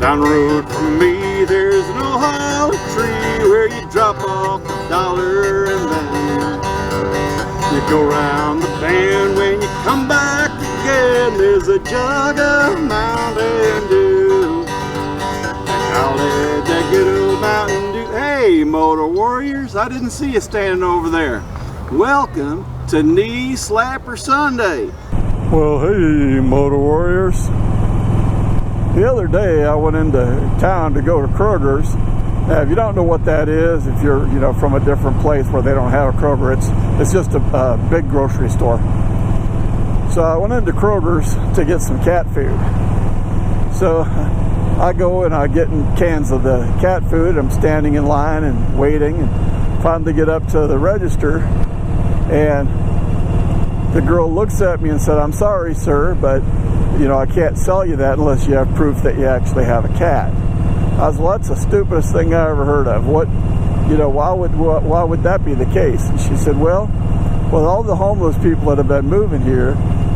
Down the road from me, there's an old hollow tree where you drop off $1 and then you go round the bend. When you come back again, there's a jug of Mountain Dew. They call it that good old Mountain Dew. Hey, Motor Warriors, I didn't see you standing over there. Welcome to Knee Slapper Sunday. Well, hey, Motor Warriors. The other day I went into town to go to Kroger's. Now, if you don't know what that is, if you're from a different place where they don't have a Kroger, it's just a big grocery store. So I went into Kroger's to get some cat food. So I go and I get in cans of the cat food. I'm standing in line and waiting, and finally get up to the register, and the girl looks at me and said, "I'm sorry, sir, but I can't sell you that unless you have proof that you actually have a cat." I was, well, that's the stupidest thing I ever heard of. Why would that be the case? And she said, well, with all the homeless people that have been moving here,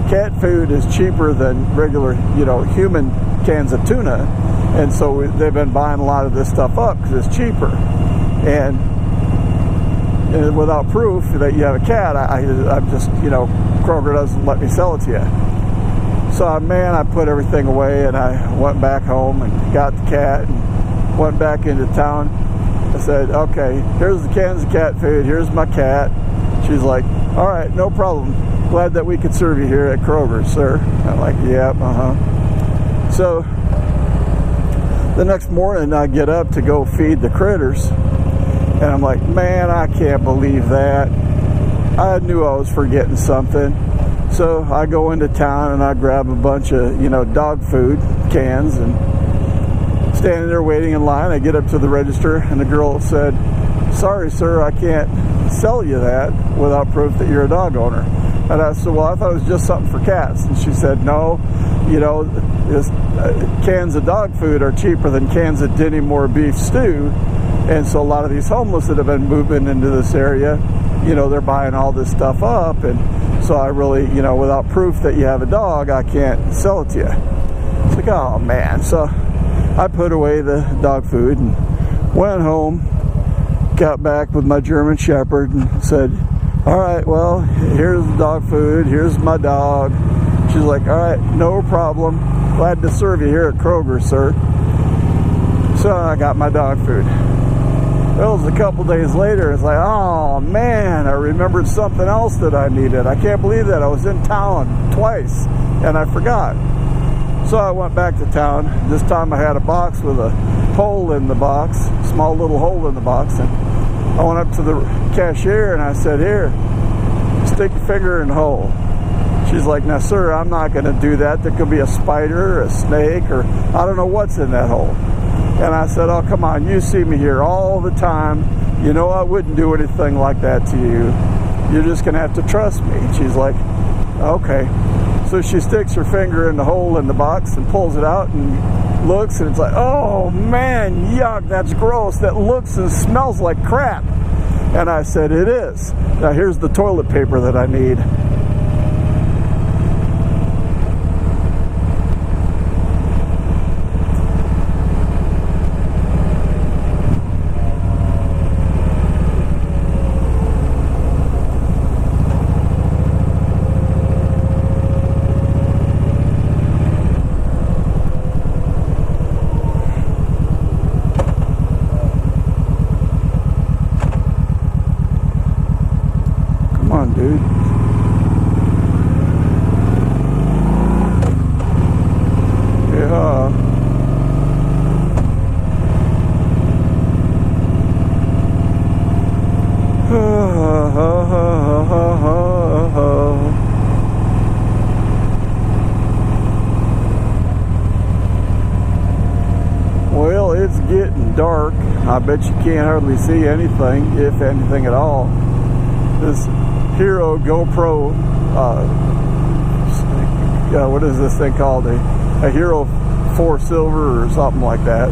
cat food is cheaper than regular, human cans of tuna, and so they've been buying a lot of this stuff up because it's cheaper. And without proof that you have a cat, I'm just, Kroger doesn't let me sell it to you. So, I put everything away and I went back home and got the cat and went back into town. I said, okay, here's the cans of cat food, here's my cat. She's like, all right, no problem. Glad that we could serve you here at Kroger, sir. I'm like, yep, So, the next morning I get up to go feed the critters. And I'm like, man, I can't believe that. I knew I was forgetting something. So I go into town and I grab a bunch of, dog food cans and standing there waiting in line. I get up to the register and the girl said, sorry, sir, I can't sell you that without proof that you're a dog owner. And I said, well, I thought it was just something for cats. And she said, no, cans of dog food are cheaper than cans of Denny Moore beef stew. And so a lot of these homeless that have been moving into this area, they're buying all this stuff up. And so I really, without proof that you have a dog, I can't sell it to you. It's like, oh man. So I put away the dog food and went home, got back with my German Shepherd and said, all right, well, here's the dog food, here's my dog. She's like, all right, no problem. Glad to serve you here at Kroger, sir. So I got my dog food. Well, it was a couple days later. It's like, oh man, I remembered something else that I needed. I can't believe that. I was in town twice and I forgot. So I went back to town. This time I had a box with a hole in the box, small little hole in the box. And I went up to the cashier and I said, here, stick your finger in the hole. She's like, now sir, I'm not going to do that. There could be a spider or a snake or I don't know what's in that hole. And I said, oh, come on, you see me here all the time. I wouldn't do anything like that to you. You're just going to have to trust me. And she's like, okay. So she sticks her finger in the hole in the box and pulls it out and looks, and it's like, oh, man, yuck, that's gross. That looks and smells like crap. And I said, it is. Now, here's the toilet paper that I need. Dude. Yeah. Well, it's getting dark. I bet you can't hardly see anything, if anything at all. This Hero GoPro, what is this thing called? A Hero 4 Silver or something like that.